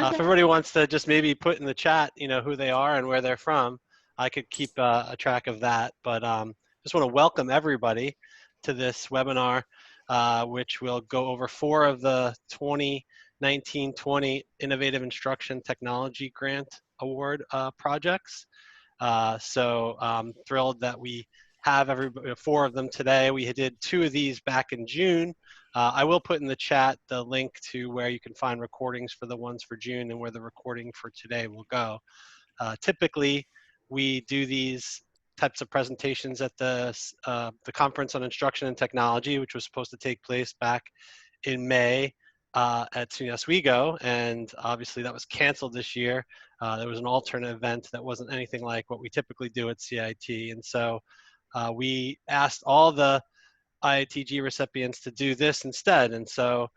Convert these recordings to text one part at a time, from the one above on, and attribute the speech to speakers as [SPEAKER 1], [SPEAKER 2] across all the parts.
[SPEAKER 1] If everybody wants to just maybe put in the chat, who they are and where they're from, I could keep a track of that. But just want to welcome everybody to this webinar, which will go over 4 of the 2019-20 Innovative Instruction Technology Grant Award projects. So I'm thrilled that we have 4 of them today. We did 2 of these back in June. I will put in the chat the link to where you can find recordings for the ones for June and where the recording for today will go. Typically, we do these types of presentations at the Conference on Instruction and Technology, which was supposed to take place back in May at SUNY Oswego, and obviously that was canceled this year. There was an alternate event that wasn't anything like what we typically do at CIT, and so we asked all the IITG recipients to do this instead. And so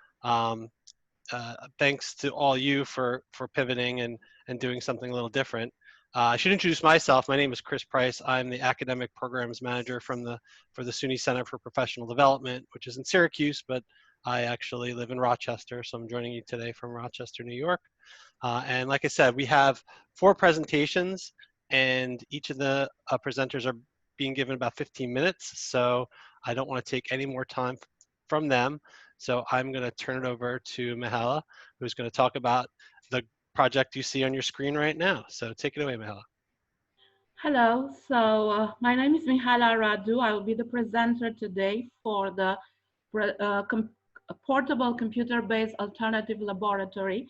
[SPEAKER 1] thanks to all you for pivoting and doing something a little different. I should introduce myself. My name is Chris Price. I'm the Academic Programs Manager for the SUNY Center for Professional Development, which is in Syracuse, but I actually live in Rochester, so I'm joining you today from Rochester, New York. And like I said, we have 4 presentations, and each of the presenters are being given about 15 minutes, so I don't want to take any more time from them. So I'm going to turn it over to Mihaela, who's going to talk about the project you see on your screen right now. So take it away, Mihaela.
[SPEAKER 2] Hello, so my name is Mihaela Radu. I will be the presenter today for the portable computer-based alternative laboratory,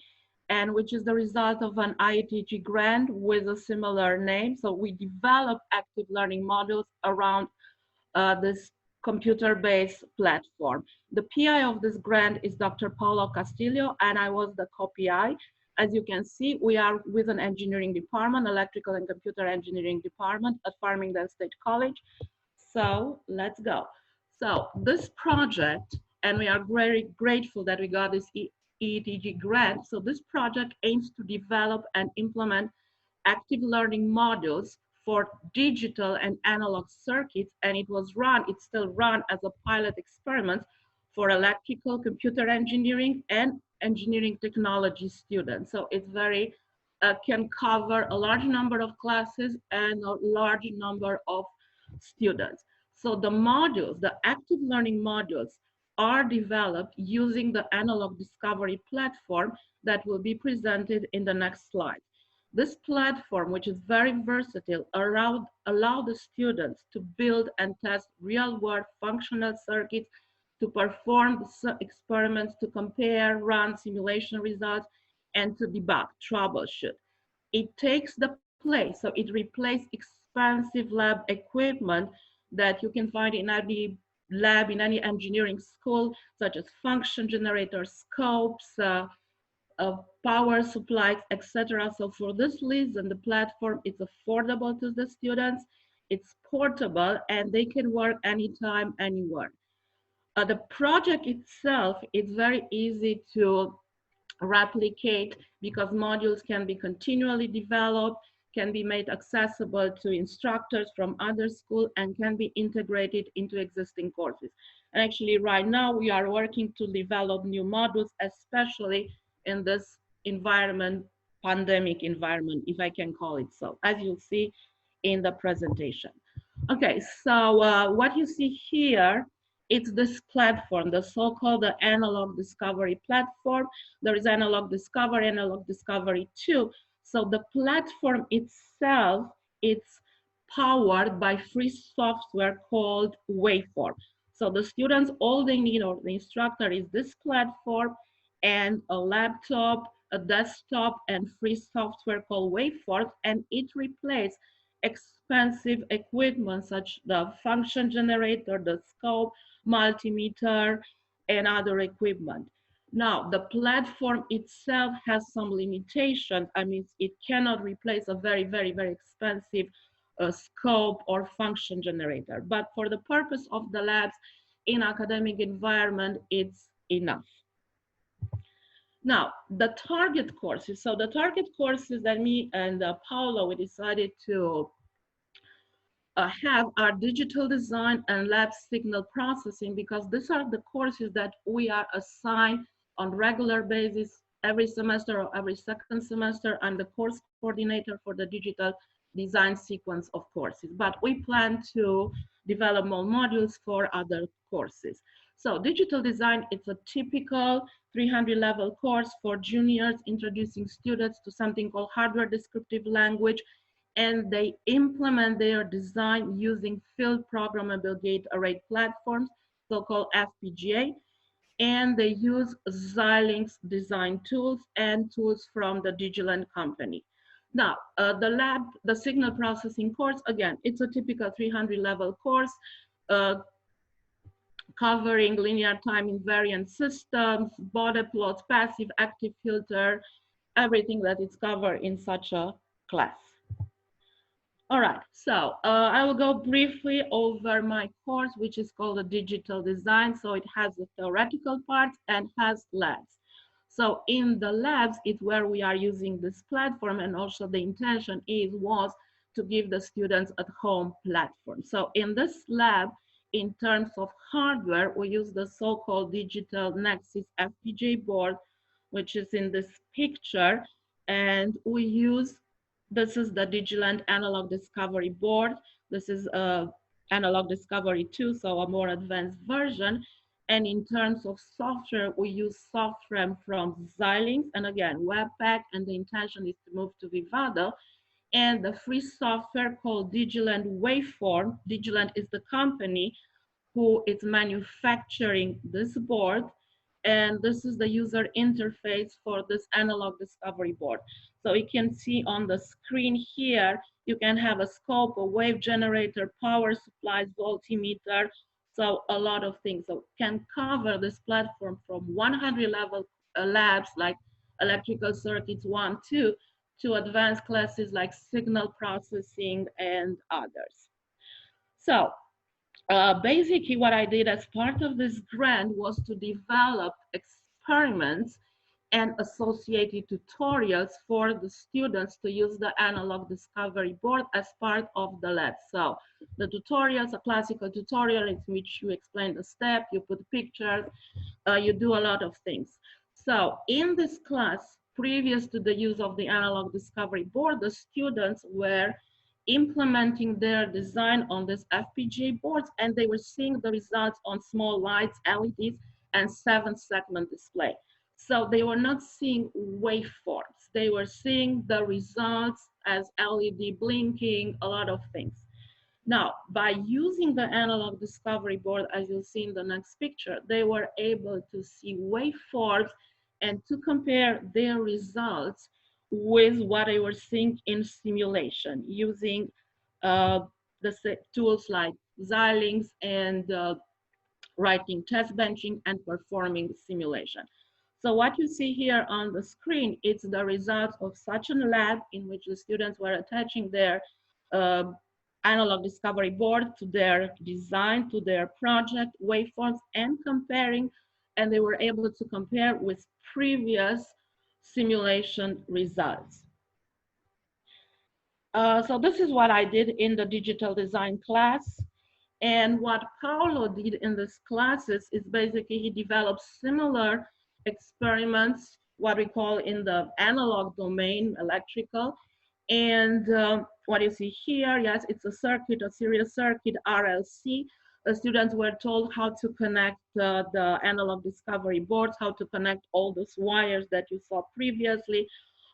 [SPEAKER 2] and which is the result of an IITG grant with a similar name. So we develop active learning modules around this computer-based platform. The PI of this grant is Dr. Paulo Castillo, and I was the co-PI. As you can see, we are with an engineering department, electrical and computer engineering department at Farmingdale State College. So let's go. So this project, and we are very grateful that we got this IITG grant. So this project aims to develop and implement active learning modules for digital and analog circuits, and it's still run as a pilot experiment for electrical, computer engineering, and engineering technology students. So it's very, can cover a large number of classes and a large number of students. So the modules, the active learning modules, are developed using the analog discovery platform that will be presented in the next slide. This platform, which is very versatile, allow the students to build and test real-world functional circuits, to perform experiments, to compare, run simulation results, and to debug, troubleshoot. It takes the place, so it replaces expensive lab equipment that you can find in any lab, in any engineering school, such as function generators, scopes, power supplies, etc. So for this reason, the platform is affordable to the students, it's portable, and they can work anytime, anywhere. The project itself is very easy to replicate because modules can be continually developed, can be made accessible to instructors from other schools, and can be integrated into existing courses. And actually right now we are working to develop new modules, especially in this environment, pandemic environment, if I can call it so, as you'll see in the presentation. Okay, so what you see here, it's this platform, the so-called analog discovery platform. There is analog discovery 2. So the platform itself, it's powered by free software called Waveform. So the students, all they need, or the instructor, is this platform and a laptop, a desktop, and free software called Waveform, and it replaces expensive equipment such the function generator, the scope, multimeter, and other equipment. Now, the platform itself has some limitations. I mean, it cannot replace a very, very, very expensive scope or function generator. But for the purpose of the labs in academic environment, it's enough. Now, the target courses. So the target courses that me and Paulo, we decided to have our digital design and lab signal processing, because these are the courses that we are assigned on regular basis every semester or every second semester. I'm the course coordinator for the digital design sequence of courses, but we plan to develop more modules for other courses. So digital design, it's a typical 300 level course for juniors, introducing students to something called hardware descriptive language, and they implement their design using field programmable gate array platforms, so-called FPGA, and they use Xilinx design tools and tools from the Digiland company. Now, the signal processing course, again, it's a typical 300 level course uh, covering linear time invariant systems, Bode plots, passive, active filter, everything that is covered in such a class. All right, so I will go briefly over my course, which is called the digital design. So it has the theoretical part and has labs. So in the labs, it's where we are using this platform, and also the intention was to give the students at home platform. So in this lab, in terms of hardware, we use the so-called digital Nexus FPGA board, which is in this picture, and we use, this is the Digiland Analog Discovery Board. This is Analog Discovery 2, so a more advanced version. And in terms of software, we use software from Xilinx, and again, Webpack, and the intention is to move to Vivado. And the free software called Digiland Waveform. Digiland is the company who is manufacturing this board. And this is the user interface for this analog discovery board. So you can see on the screen here, you can have a scope, a wave generator, power supplies, voltmeter, so a lot of things. So can cover this platform from 100 level labs like electrical circuits 1, 2, to advanced classes like signal processing and others. So basically what I did as part of this grant was to develop experiments and associated tutorials for the students to use the analog discovery board as part of the lab. So the tutorials, a classical tutorial in which you explain the step, you put pictures, you do a lot of things. So in this class, previous to the use of the analog discovery board, the students were implementing their design on this FPGA boards, and they were seeing the results on small lights, LEDs, and 7-segment display. So they were not seeing waveforms. They were seeing the results as LED blinking, a lot of things. Now, by using the analog discovery board, as you'll see in the next picture, they were able to see waveforms and to compare their results with what they were seeing in simulation using the tools like Xilinx and writing test benching and performing simulation. So what you see here on the screen, it's the results of such a lab in which the students were attaching their analog discovery board to their design, to their project waveforms, and comparing, and they were able to compare with previous simulation results. So this is what I did in the digital design class. And what Paolo did in this classes is basically he developed similar experiments, what we call in the analog domain, electrical. And what you see here, yes, it's a circuit, a serial circuit, RLC. The students were told how to connect the analog discovery boards, how to connect all those wires that you saw previously,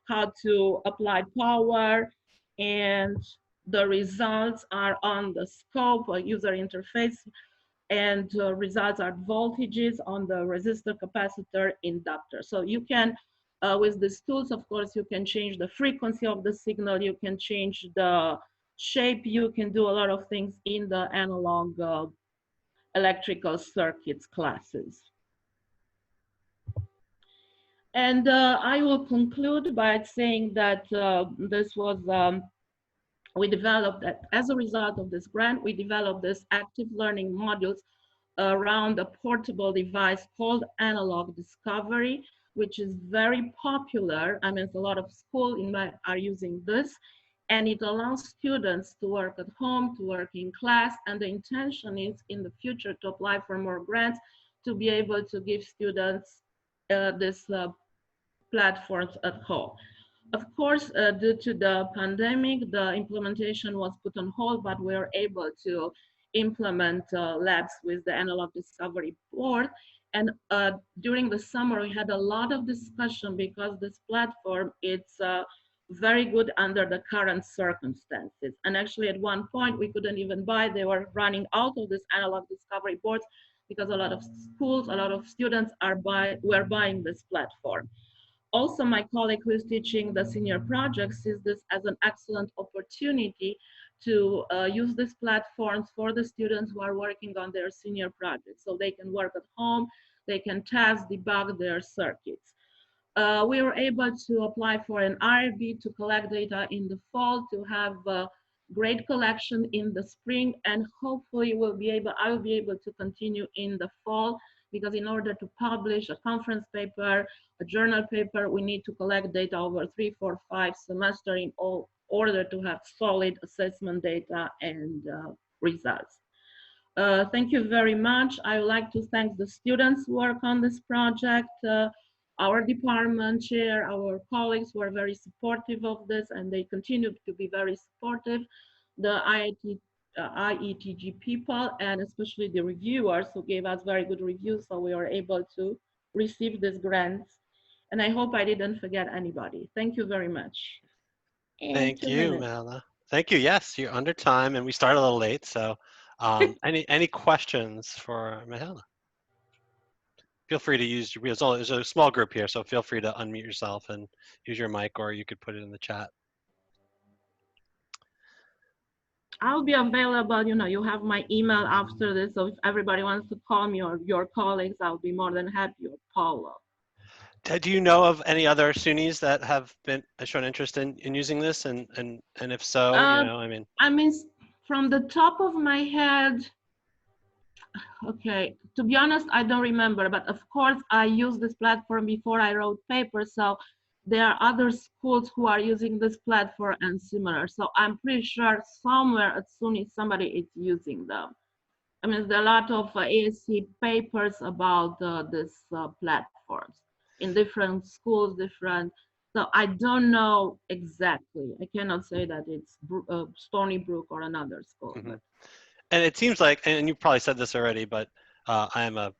[SPEAKER 2] how to apply power, and the results are on the scope or user interface, and results are voltages on the resistor, capacitor, inductor. So you can, with these tools, of course, you can change the frequency of the signal, you can change the shape, you can do a lot of things in the analog electrical circuits classes. And I will conclude by saying that this was we developed that as a result of this grant, we developed this active learning modules around a portable device called Analog Discovery, which is very popular. I mean, a lot of schools are using this, and it allows students to work at home, to work in class, and the intention is in the future to apply for more grants to be able to give students this platforms at home. Of course, due to the pandemic, the implementation was put on hold, but we were able to implement labs with the Analog Discovery Board. And during the summer, we had a lot of discussion because this platform, it's very good under the current circumstances. And actually at one point we couldn't even buy, they were running out of this Analog Discovery Boards because a lot of schools, a lot of students were buying this platform. Also, my colleague who is teaching the senior project sees this as an excellent opportunity to use these platforms for the students who are working on their senior projects. So they can work at home, they can test, debug their circuits. We were able to apply for an IRB to collect data in the fall, to have a great collection in the spring, and hopefully I will be able to continue in the fall, because in order to publish a conference paper, a journal paper, we need to collect data over 3, 4, 5 semesters in order to have solid assessment data and results. Thank you very much. I would like to thank the students who work on this project, our department chair, our colleagues who are very supportive of this, and they continue to be very supportive, the IETG people, and especially the reviewers who gave us very good reviews, so we were able to receive these grants. And I hope I didn't forget anybody. Thank you very much. And
[SPEAKER 1] Thank
[SPEAKER 2] 2
[SPEAKER 1] you,
[SPEAKER 2] minutes.
[SPEAKER 1] Mela. Thank you. Yes, you're under time, and we started a little late. So, any questions for Mela? Feel free to use your. There's a small group here, so feel free to unmute yourself and use your mic, or you could put it in the chat.
[SPEAKER 2] I'll be available, you have my email after this, so if everybody wants to call me or your colleagues, I'll be more than happy, or Paula.
[SPEAKER 1] Do you know of any other SUNYs that have shown interest in using this, and if so,
[SPEAKER 2] I mean, from the top of my head, okay, to be honest, I don't remember, but of course I used this platform before I wrote papers, so there are other schools who are using this platform and similar. So I'm pretty sure somewhere at SUNY somebody is using them. I mean, there are a lot of ASC papers about these platforms in different schools, so I don't know exactly. I cannot say that it's Stony Brook or another school.
[SPEAKER 1] Mm-hmm.
[SPEAKER 2] But.
[SPEAKER 1] And it seems like, and you probably said this already, but I am a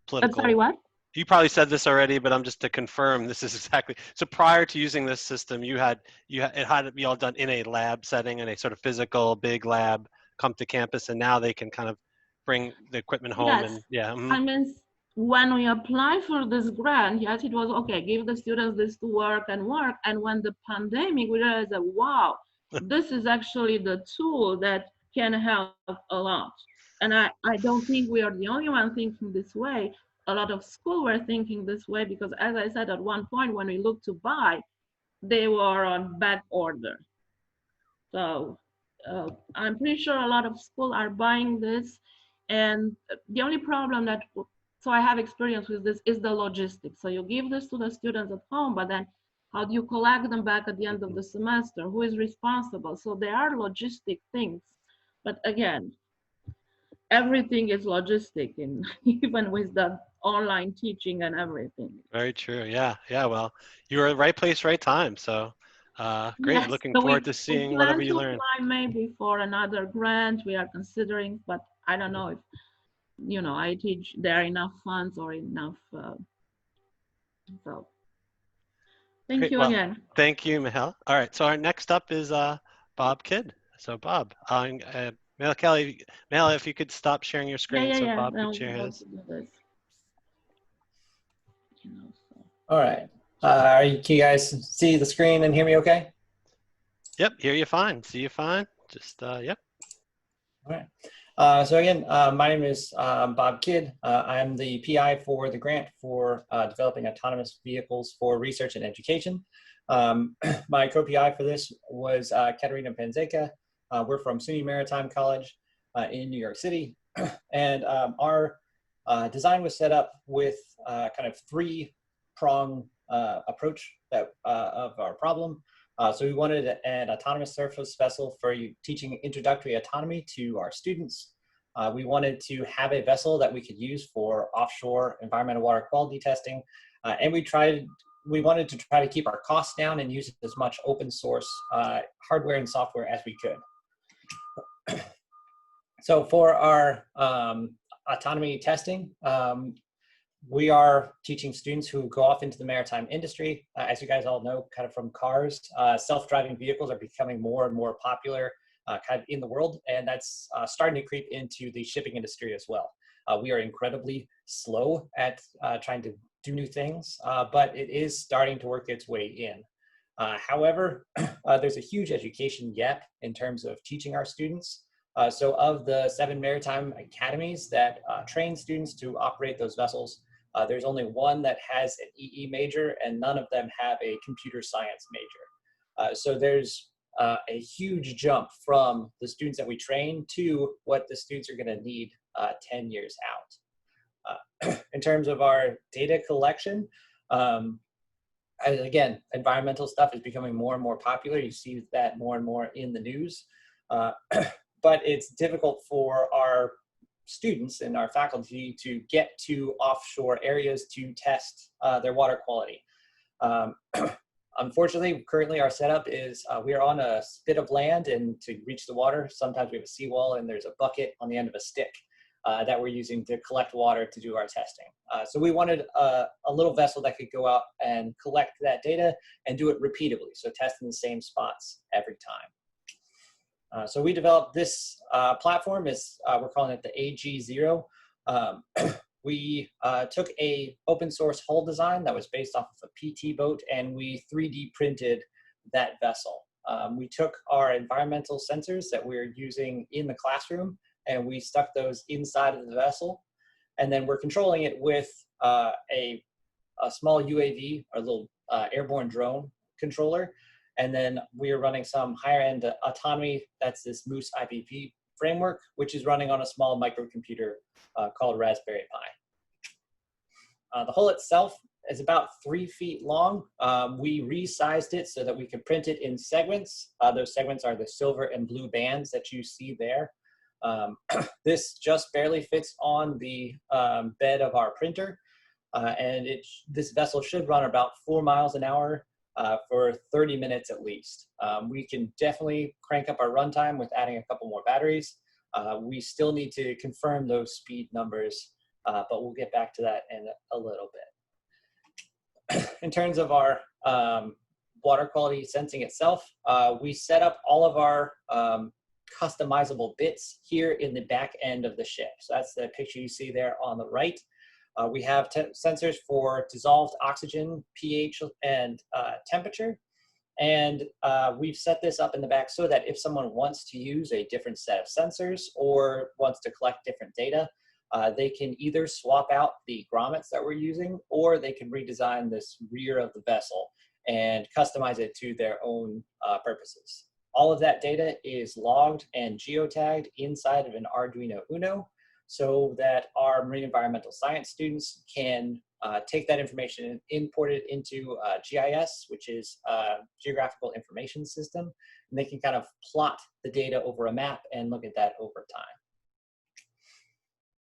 [SPEAKER 1] political.
[SPEAKER 2] Sorry, what?
[SPEAKER 1] You probably said this already, but I'm just to confirm this is exactly. So prior to using this system, it had to be all done in a lab setting, in a sort of physical big lab, come to campus, and now they can kind of bring the equipment home.
[SPEAKER 2] Yes.
[SPEAKER 1] And yeah. Mm-hmm.
[SPEAKER 2] I mean, when we apply for this grant, yes, it was okay, give the students this to work. And when the pandemic, we realized that, wow, this is actually the tool that can help a lot. And I don't think we are the only one thinking this way. A lot of schools were thinking this way because, as I said, at one point when we looked to buy, they were on back order. So I'm pretty sure a lot of schools are buying this. And the only problem so I have experience with this, is the logistics. So you give this to the students at home, but then how do you collect them back at the end of the semester? Who is responsible? So there are logistic things. But again, everything is logistic, and even with the online teaching and everything.
[SPEAKER 1] Very true. Yeah. Yeah. Well, you were at the right place, right time. So great.
[SPEAKER 2] Yes,
[SPEAKER 1] Looking
[SPEAKER 2] so
[SPEAKER 1] forward to
[SPEAKER 2] we
[SPEAKER 1] seeing
[SPEAKER 2] plan
[SPEAKER 1] whatever
[SPEAKER 2] to
[SPEAKER 1] you learn.
[SPEAKER 2] apply maybe for another grant. We are considering, but I don't know if I teach there are enough funds or enough. So thank
[SPEAKER 1] Great.
[SPEAKER 2] you
[SPEAKER 1] Well,
[SPEAKER 2] again.
[SPEAKER 1] thank you, Michal. All right. So our next up is Bob Kidd. So Bob, Mel, if you could stop sharing your screen so Bob could share his.
[SPEAKER 3] All right. Can you guys see the screen and hear me okay?
[SPEAKER 1] Yep, hear you fine. See you fine. Just, yep.
[SPEAKER 3] All right. So again, my name is Bob Kidd. I'm the PI for the grant for developing autonomous vehicles for research and education. My co-PI for this was Katerina Panzeca. We're from SUNY Maritime College in New York City. And our design was set up with kind of three-prong approach of our problem. So we wanted an autonomous surface vessel for teaching introductory autonomy to our students. We wanted to have a vessel that we could use for offshore environmental water quality testing. And we tried we wanted to try to keep our costs down and use as much open source hardware and software as we could. So for our autonomy testing, we are teaching students who go off into the maritime industry. As you guys all know, kind of from cars, self-driving vehicles are becoming more and more popular kind of in the world, and that's starting to creep into the shipping industry as well. We are incredibly slow at trying to do new things, but it is starting to work its way in. However, there's a huge education gap in terms of teaching our students. So of the 7 maritime academies that train students to operate those vessels, there's only one that has an EE major, and none of them have a computer science major. So there's a huge jump from the students that we train to what the students are going to need 10 years out. In terms of our data collection, again, environmental stuff is becoming more and more popular. You see that more and more in the news. But it's difficult for our students and our faculty to get to offshore areas to test their water quality. Unfortunately, currently our setup is we are on a spit of land, and to reach the water, sometimes we have a seawall and there's a bucket on the end of a stick that we're using to collect water to do our testing. So we wanted a little vessel that could go out and collect that data and do it repeatedly, so test in the same spots every time. So we developed this platform. We're calling it the AG0. We took a open source hull design that was based off of a PT boat, and we 3D printed that vessel. We took our environmental sensors that we're using in the classroom, and we stuck those inside of the vessel. And then we're controlling it with a small UAV, or a little airborne drone controller. And then we are running some higher end autonomy. That's this Moose IVP framework, which is running on a small microcomputer called Raspberry Pi. The hull itself is about 3 feet long. We resized it so that we could print it in segments. Those segments are the silver and blue bands that you see there. This just barely fits on the bed of our printer. And this vessel should run about 4 miles an hour for 30 minutes at least. We can definitely crank up our runtime with adding a couple more batteries. We still need to confirm those speed numbers, but we'll get back to that in a little bit. In terms of our water quality sensing itself, we set up all of our customizable bits here in the back end of the ship. So that's the picture you see there on the right. We have sensors for dissolved oxygen, pH, and temperature. And we've set this up in the back so that if someone wants to use a different set of sensors or wants to collect different data, they can either swap out the grommets that we're using, or they can redesign this rear of the vessel and customize it to their own purposes. All of that data is logged and geotagged inside of an Arduino Uno, so that our marine environmental science students can take that information and import it into GIS, which is Geographical Information System, and they can kind of plot the data over a map and look at that over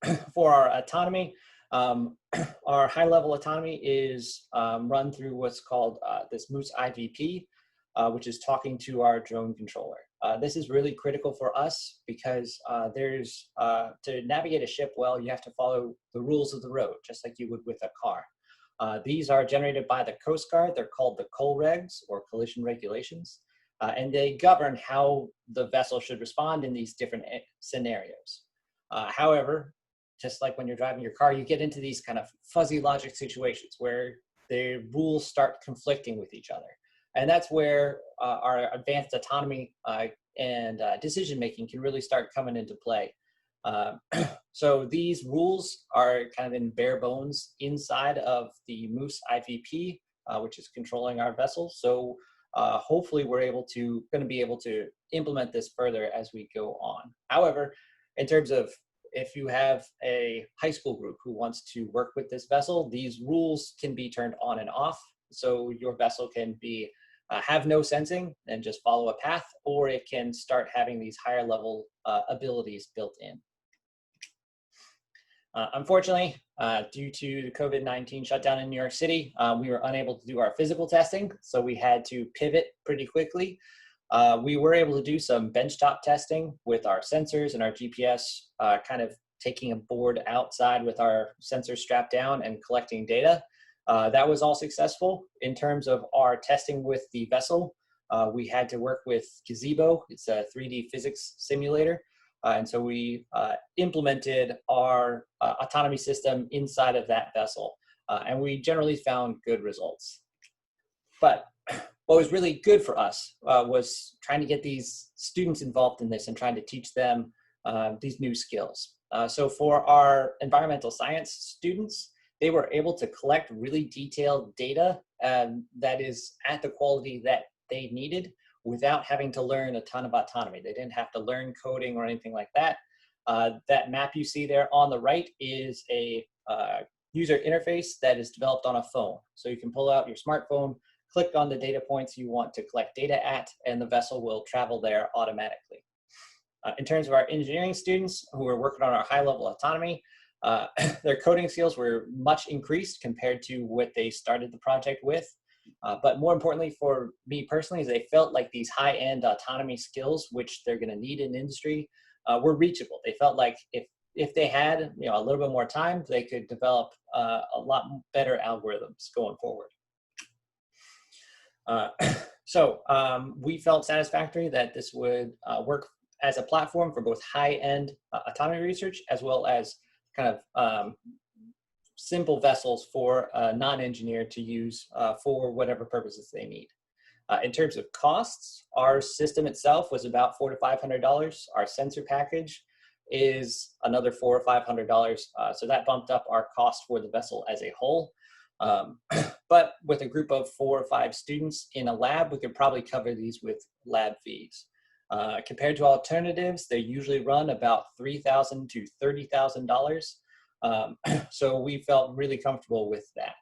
[SPEAKER 3] time. For our autonomy, our high-level autonomy is run through what's called this Moose IVP, which is talking to our drone controller. This is really critical for us because to navigate a ship well, you have to follow the rules of the road, just like you would with a car. These are generated by the Coast Guard. They're called the COL regs, or collision regulations, and they govern how the vessel should respond in these different scenarios. However, just like when you're driving your car, you get into these kind of fuzzy logic situations where the rules start conflicting with each other. And that's where our advanced autonomy and decision-making can really start coming into play. So these rules are kind of in bare bones inside of the Moose IVP, which is controlling our vessel. So hopefully we're going to be able to implement this further as we go on. However, in terms of if you have a high school group who wants to work with this vessel, these rules can be turned on and off. So your vessel can be have no sensing and just follow a path, or it can start having these higher level abilities built in. Unfortunately, due to the COVID-19 shutdown in New York City, we were unable to do our physical testing, so we had to pivot pretty quickly. We were able to do some benchtop testing with our sensors and our GPS, kind of taking a board outside with our sensors strapped down and collecting data. That was all successful. In terms of our testing with the vessel, we had to work with Gazebo. It's a 3D physics simulator. And so we implemented our autonomy system inside of that vessel. And we generally found good results. But what was really good for us was trying to get these students involved in this and trying to teach them these new skills. So for our environmental science students, they were able to collect really detailed data that is at the quality that they needed without having to learn a ton of autonomy. They didn't have to learn coding or anything like that. That map you see there on the right is a user interface that is developed on a phone. So you can pull out your smartphone, click on the data points you want to collect data at, and the vessel will travel there automatically. In terms of our engineering students who are working on our high-level autonomy, their coding skills were much increased compared to what they started the project with. But more importantly for me personally is they felt like these high-end autonomy skills, which they're going to need in industry, were reachable. They felt like if they had a little bit more time, they could develop a lot better algorithms going forward. So we felt satisfactory that this would work as a platform for both high-end autonomy research as well as kind of simple vessels for a non-engineer to use for whatever purposes they need. In terms of costs, our system itself was about $400 to $500. Our sensor package is another $400 or $500. So that bumped up our cost for the vessel as a whole. But with a group of 4 or 5 students in a lab, we could probably cover these with lab fees. Compared to alternatives, they usually run about $3,000 to $30,000. So we felt really comfortable with that.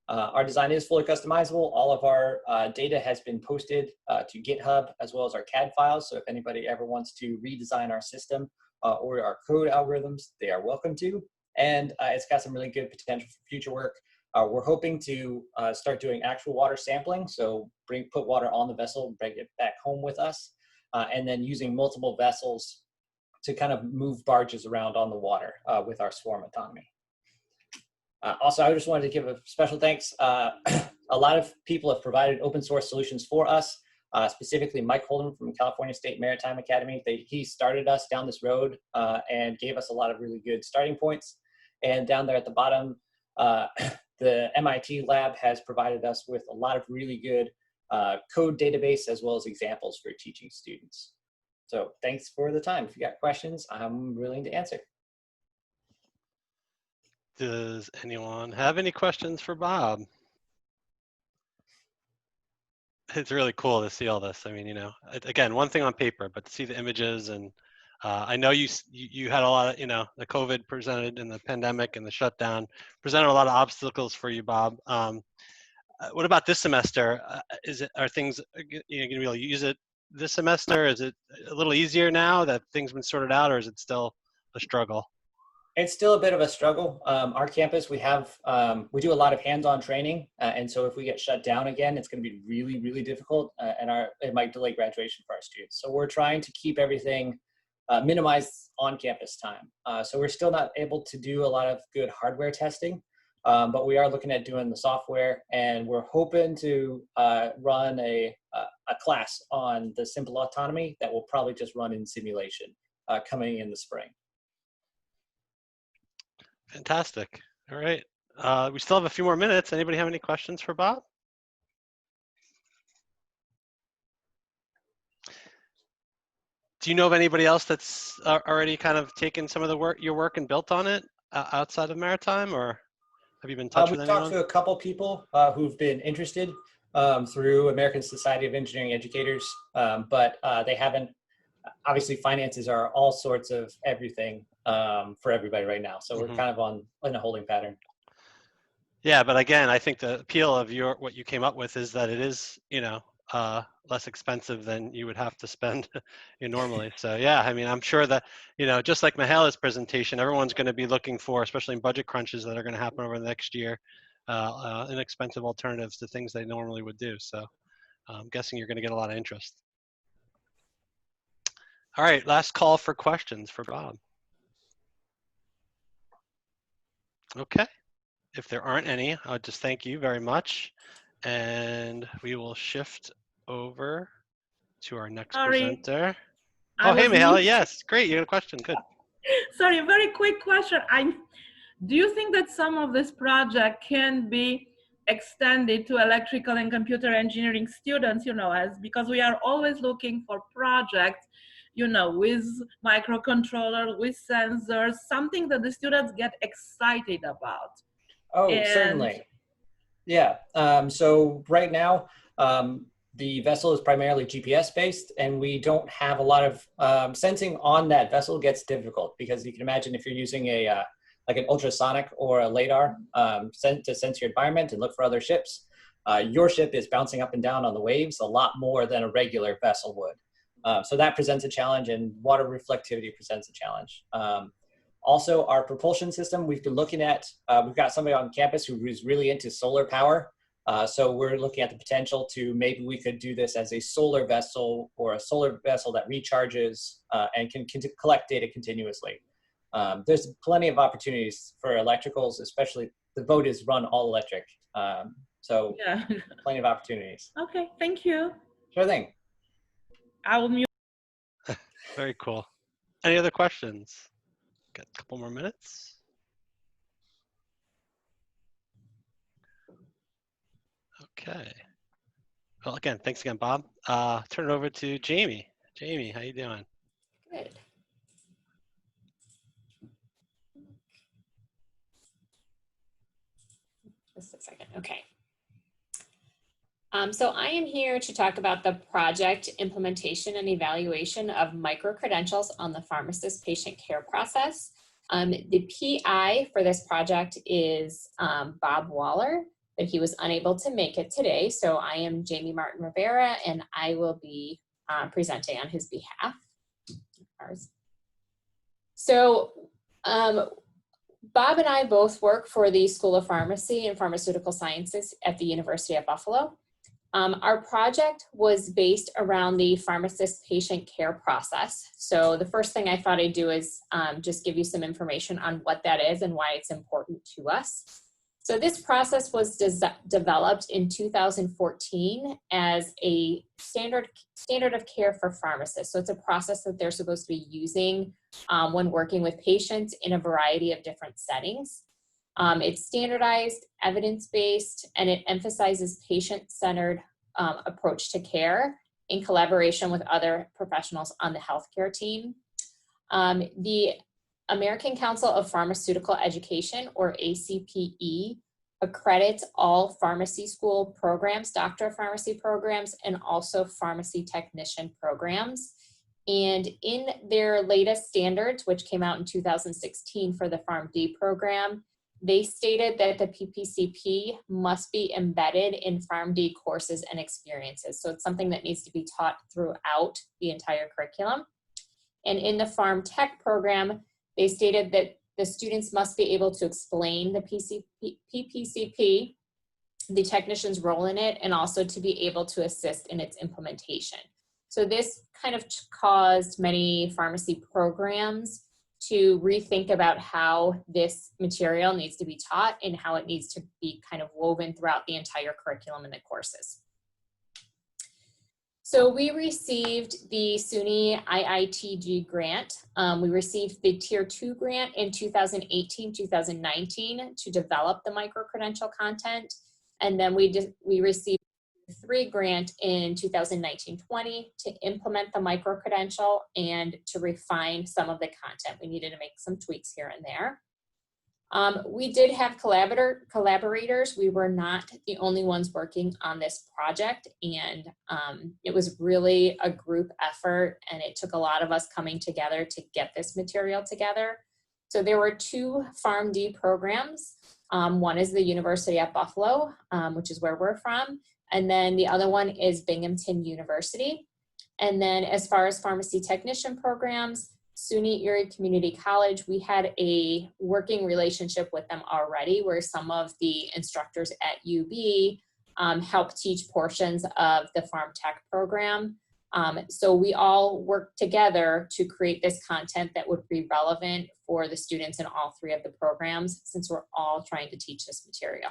[SPEAKER 3] Our design is fully customizable. All of our data has been posted to GitHub as well as our CAD files. So if anybody ever wants to redesign our system or our code algorithms, they are welcome to. And it's got some really good potential for future work. We're hoping to start doing actual water sampling. So put water on the vessel, bring it back home with us. And then using multiple vessels to kind of move barges around on the water with our swarm autonomy. Also, I just wanted to give a special thanks. A lot of people have provided open source solutions for us, specifically Mike Holden from California State Maritime Academy. He started us down this road and gave us a lot of really good starting points. And down there at the bottom, the MIT lab has provided us with a lot of really good code database as well as examples for teaching students. So thanks for the time. If you got questions, I'm willing to answer.
[SPEAKER 1] Does anyone have any questions for Bob? It's really cool to see all this. I mean, again, one thing on paper, but to see the images and I know you had a lot of, the COVID presented and the pandemic and the shutdown presented a lot of obstacles for you, Bob. What about this semester? Are things going to be able to use it this semester? Is it a little easier now that things have been sorted out, or is it still a struggle?
[SPEAKER 3] It's still a bit of a struggle. Our campus, we do a lot of hands-on training. And so if we get shut down again, it's going to be really, really difficult. And it might delay graduation for our students. So we're trying to keep everything minimize on-campus time. So we're still not able to do a lot of good hardware testing, but we are looking at doing the software, and we're hoping to run a class on the simple autonomy that will probably just run in simulation coming in the spring.
[SPEAKER 1] Fantastic. All right. We still have a few more minutes. Anybody have any questions for Bob? Do you know of anybody else that's already kind of taken some of the your work and built on it outside of maritime, or have you been in touch with anyone?
[SPEAKER 3] We've talked to a couple people who've been interested through American Society of Engineering Educators, but they haven't. Obviously, finances are all sorts of everything for everybody right now, so we're kind of in a holding pattern. Yeah,
[SPEAKER 1] but again, I think the appeal of what you came up with is that it is, less expensive than you would have to spend normally. So yeah, I mean, I'm sure that, just like Mahela's presentation, everyone's going to be looking for, especially in budget crunches that are going to happen over the next year, inexpensive alternatives to things they normally would do. So I'm guessing you're going to get a lot of interest. All right, last call for questions for Bob. Okay, if there aren't any, I'll just thank you very much. And we will shift over to our next presenter. Oh, hey, Mahela, yes, great, you got a question, good.
[SPEAKER 2] Sorry, a very quick question. Do you think that some of this project can be extended to electrical and computer engineering students, because we are always looking for projects, with microcontroller, with sensors, something that the students get excited about?
[SPEAKER 3] Oh, certainly. Yeah, so right now, the vessel is primarily GPS based, and we don't have a lot of sensing on that vessel gets difficult, because you can imagine if you're using a like an ultrasonic or a LiDAR to sense your environment and look for other ships, your ship is bouncing up and down on the waves a lot more than a regular vessel would. So that presents a challenge, and water reflectivity presents a challenge. Also, our propulsion system, we've been looking at, we've got somebody on campus who is really into solar power. So we're looking at the potential to maybe we could do this as a solar vessel, or a solar vessel that recharges and can collect data continuously. There's plenty of opportunities for electricals, especially the boat is run all electric. So yeah. Plenty of opportunities.
[SPEAKER 2] Okay, thank you.
[SPEAKER 3] Sure thing.
[SPEAKER 2] I will mute.
[SPEAKER 1] Very cool. Any other questions? Got a couple more minutes. Okay. Well, again, thanks again, Bob. Turn it over to Jamie. Jamie, how you doing?
[SPEAKER 4] Good. Just a second. Okay. So I am here to talk about the project implementation and evaluation of microcredentials on the pharmacist patient care process. The PI for this project is Bob Waller, but he was unable to make it today. So I am Jamie Martin Rivera, and I will be presenting on his behalf. So Bob and I both work for the School of Pharmacy and Pharmaceutical Sciences at the University of Buffalo. Our project was based around the pharmacist patient care process. So the first thing I thought I'd do is just give you some information on what that is and why it's important to us. So this process was developed in 2014 as a standard of care for pharmacists. So it's a process that they're supposed to be using when working with patients in a variety of different settings. It's standardized, evidence-based, and it emphasizes patient-centered approach to care in collaboration with other professionals on the healthcare team. The American Council of Pharmaceutical Education, or ACPE, accredits all pharmacy school programs, doctor of pharmacy programs, and also pharmacy technician programs. And in their latest standards, which came out in 2016 for the PharmD program, they stated that the PPCP must be embedded in PharmD courses and experiences. So it's something that needs to be taught throughout the entire curriculum. And in the Pharm Tech program, they stated that the students must be able to explain the PPCP, the technician's role in it, and also to be able to assist in its implementation. So this kind of caused many pharmacy programs to rethink about how this material needs to be taught and how it needs to be kind of woven throughout the entire curriculum and the courses. So we received the SUNY IITG grant. We received the Tier 2 grant in 2018-2019 to develop the microcredential content. And then we received the 3 grant in 2019-20 to implement the microcredential and to refine some of the content. We needed to make some tweaks here and there. We did have collaborators. We were not the only ones working on this project, and it was really a group effort, and it took a lot of us coming together to get this material together. So there were 2 PharmD programs. One is the University at Buffalo, which is where we're from, And then the other one is Binghamton University. And then as far as pharmacy technician programs, SUNY Erie Community College, we had a working relationship with them already, where some of the instructors at UB help teach portions of the Pharm Tech program. So we all worked together to create this content that would be relevant for the students in all three of the programs, since we're all trying to teach this material.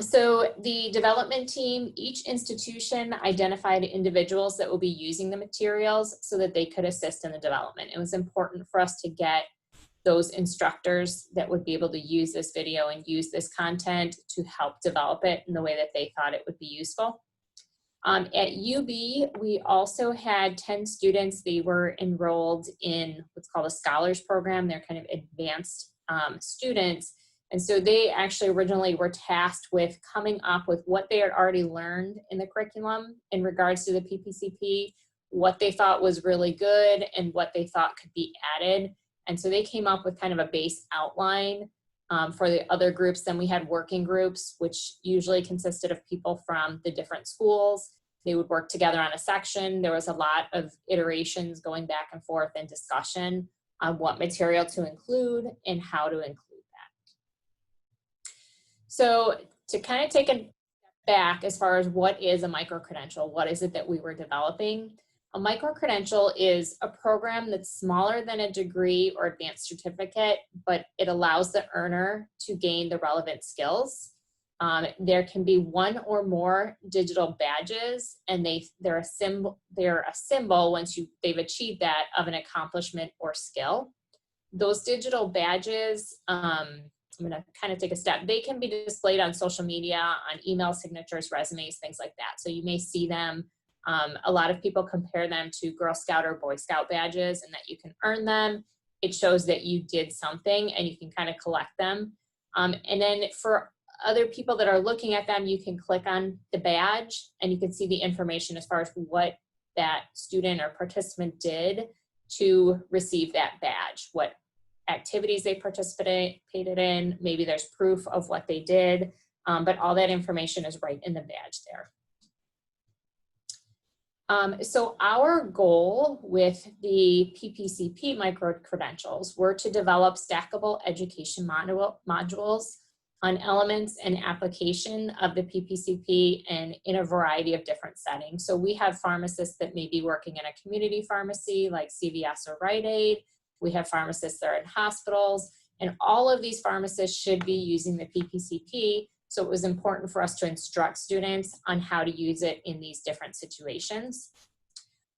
[SPEAKER 4] So the development team, each institution identified individuals that will be using the materials so that they could assist in the development. It was important for us to get those instructors that would be able to use this video and use this content to help develop it in the way that they thought it would be useful. At UB, we also had 10 students. They were enrolled in what's called a scholars program. They're kind of advanced students. And so they actually originally were tasked with coming up with what they had already learned in the curriculum in regards to the PPCP, what they thought was really good and what they thought could be added. And so they came up with kind of a base outline for the other groups. Then we had working groups, which usually consisted of people from the different schools. They would work together on a section. There was a lot of iterations going back and forth and discussion on what material to include and how to include that. So to kind of take a step back as far as what is a microcredential, what is it that we were developing? A microcredential is a program that's smaller than a degree or advanced certificate, but it allows the earner to gain the relevant skills. There can be one or more digital badges, and they're a symbol once they've achieved that of an accomplishment or skill. Those digital badges, I'm going to kind of take a step. They can be displayed on social media, on email signatures, resumes, things like that. So you may see them. A lot of people compare them to Girl Scout or Boy Scout badges, and that you can earn them. It shows that you did something, and you can kind of collect them. And then for other people that are looking at them, you can click on the badge, and you can see the information as far as what that student or participant did to receive that badge, what activities they participated in. Maybe there's proof of what they did, but all that information is right in the badge there. So our goal with the PPCP micro-credentials were to develop stackable education modules on elements and application of the PPCP and in a variety of different settings. So we have pharmacists that may be working in a community pharmacy like CVS or Rite Aid. We have pharmacists that are in hospitals, and all of these pharmacists should be using the PPCP. So it was important for us to instruct students on how to use it in these different situations.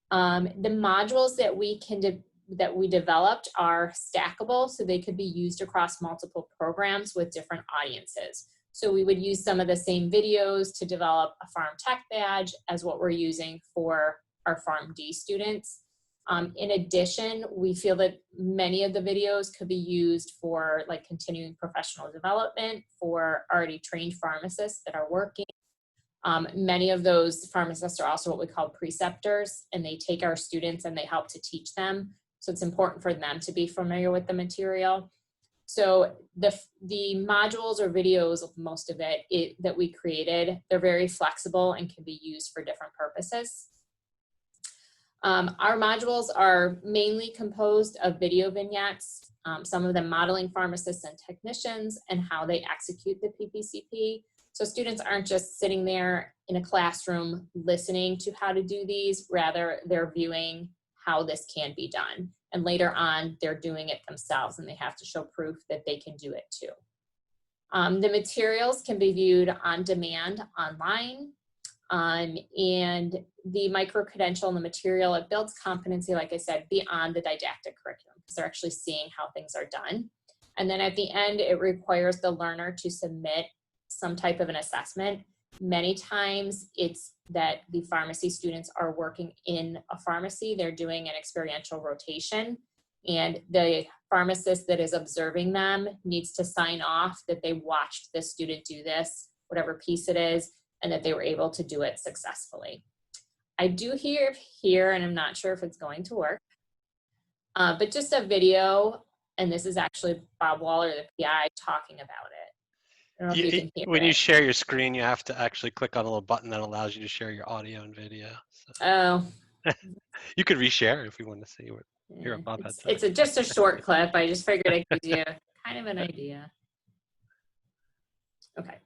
[SPEAKER 4] The modules that we developed are stackable, so they could be used across multiple programs with different audiences. So we would use some of the same videos to develop a Pharm Tech badge as what we're using for our PharmD students. In addition, we feel that many of the videos could be used for like continuing professional development for already trained pharmacists that are working. Many of those pharmacists are also what we call preceptors, and they take our students and they help to teach them. So it's important for them to be familiar with the material. So the modules or videos, most of it that we created, they're very flexible and can be used for different purposes. Our modules are mainly composed of video vignettes, some of them modeling pharmacists and technicians and how they execute the PPCP. So students aren't just sitting there in a classroom listening to how to do these, rather they're viewing how this can be done. And later on, they're doing it themselves, and they have to show proof that they can do it too. The materials can be viewed on demand online. And the micro-credential and the material, it builds competency, like I said, beyond the didactic curriculum, because they're actually seeing how things are done. And then at the end, it requires the learner to submit some type of an assessment. Many times it's that the pharmacy students are working in a pharmacy, they're doing an experiential rotation, and the pharmacist that is observing them needs to sign off that they watched the student do this, whatever piece it is, and that they were able to do it successfully. I do hear here, and I'm not sure if it's going to work, but just a video, and this is actually Bob Waller, the PI, talking about it. I don't know if you can hear
[SPEAKER 1] When
[SPEAKER 4] it.
[SPEAKER 1] you share your screen, you have to actually click on a little button that allows you to share your audio and video. So
[SPEAKER 4] Oh,
[SPEAKER 1] you could reshare if you want to see what
[SPEAKER 4] yeah.
[SPEAKER 1] Bob had
[SPEAKER 4] It's
[SPEAKER 1] to say.
[SPEAKER 4] just a short clip. I just figured it gives you kind of an idea. Okay,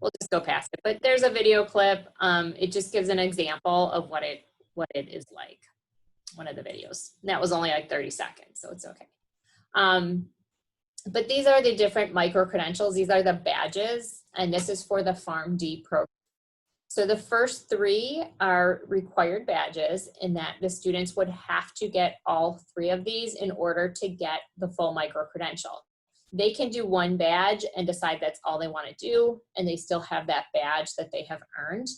[SPEAKER 4] we'll just go past it. But there's a video clip. It just gives an example of what it is like. One of the videos. And that was only like 30 seconds, so it's okay. But these are the different micro-credentials. These are the badges, and this is for the PharmD program. So the first 3 are required badges in that the students would have to get all 3 of these in order to get the full micro-credential. They can do 1 badge and decide that's all they want to do, and they still have that badge that they have earned.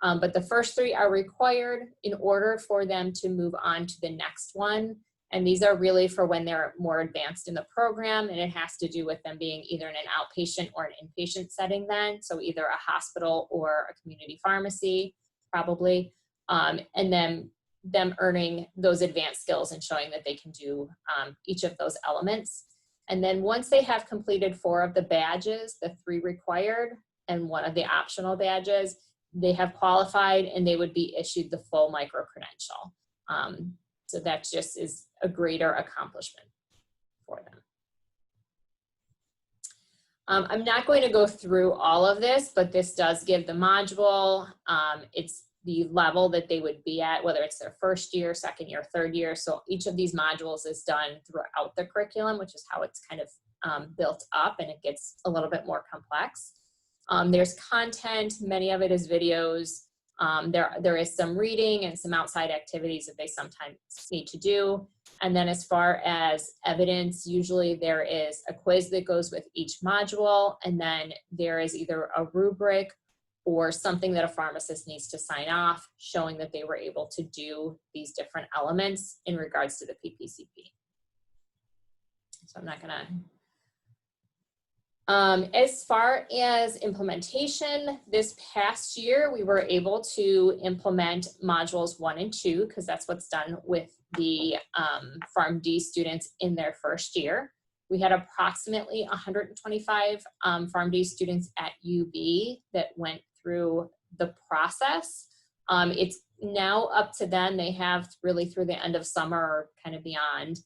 [SPEAKER 4] But the first 3 are required in order for them to move on to the next one. And these are really for when they're more advanced in the program, and it has to do with them being either in an outpatient or an inpatient setting then, so either a hospital or a community pharmacy, probably, and then them earning those advanced skills and showing that they can do each of those elements. And then once they have completed 4 of the badges, the 3 required and 1 of the optional badges, they have qualified and they would be issued the full micro-credential. So that just is a greater accomplishment for them. I'm not going to go through all of this, but this does give the module. It's the level that they would be at, whether it's their first year, second year, third year. So each of these modules is done throughout the curriculum, which is how it's kind of built up, and it gets a little bit more complex. There's content, many of it is videos. There is some reading and some outside activities that they sometimes need to do. And then as far as evidence, usually there is a quiz that goes with each module, and then there is either a rubric or something that a pharmacist needs to sign off showing that they were able to do these different elements in regards to the PPCP. So I'm not gonna as far as implementation, this past year, we were able to implement modules 1 and 2 because that's what's done with the PharmD students in their first year. We had approximately 125 PharmD students at UB that went through the process. It's now up to them. They have really through the end of summer or kind of beyond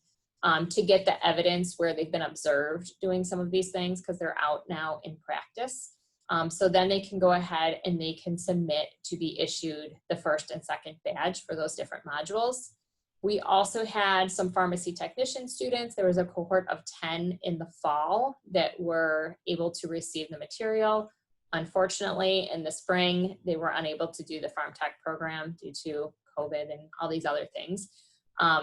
[SPEAKER 4] to get the evidence where they've been observed doing some of these things because they're out now in practice. So then they can go ahead and they can submit to be issued the first and second badge for those different modules. We also had some pharmacy technician students. There was a cohort of 10 in the fall that were able to receive the material. Unfortunately, in the spring, they were unable to do the Pharm Tech program due to COVID and all these other things.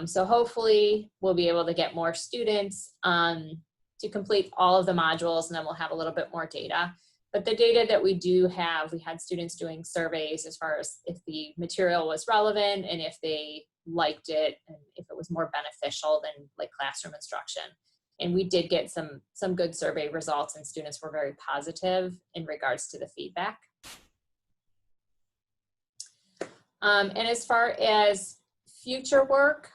[SPEAKER 4] So hopefully we'll be able to get more students to complete all of the modules, and then we'll have a little bit more data. But the data that we do have, we had students doing surveys as far as if the material was relevant and if they liked it and if it was more beneficial than like classroom instruction. And we did get some good survey results, and students were very positive in regards to the feedback. And as far as future work,